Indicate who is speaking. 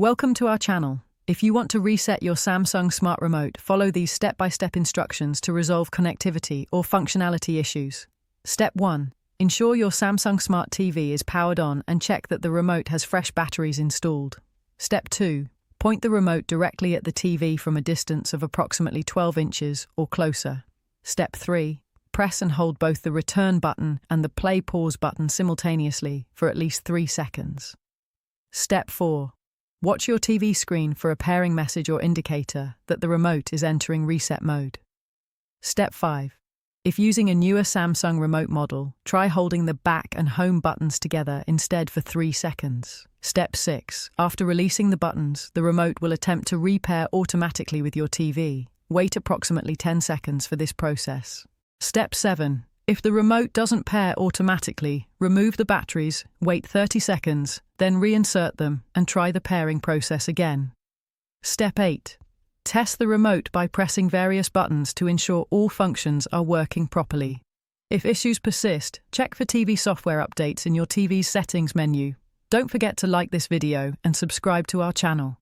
Speaker 1: Welcome to our channel. If you want to reset your Samsung Smart Remote, follow these step-by-step instructions to resolve connectivity or functionality issues. Step 1. Ensure your Samsung Smart TV is powered on and check that the remote has fresh batteries installed. Step 2. Point the remote directly at the TV from a distance of approximately 12 inches or closer. Step 3. Press and hold both the return button and the play-pause button simultaneously for at least 3 seconds. Step 4. Watch your TV screen for a pairing message or indicator that the remote is entering reset mode. Step 5. If using a newer Samsung remote model, try holding the back and home buttons together instead for 3 seconds. Step 6. After releasing the buttons, the remote will attempt to repair automatically with your TV. Wait approximately 10 seconds for this process. Step 7. If the remote doesn't pair automatically, remove the batteries, wait 30 seconds, then reinsert them and try the pairing process again. Step 8. Test the remote by pressing various buttons to ensure all functions are working properly. If issues persist, check for TV software updates in your TV's settings menu. Don't forget to like this video and subscribe to our channel.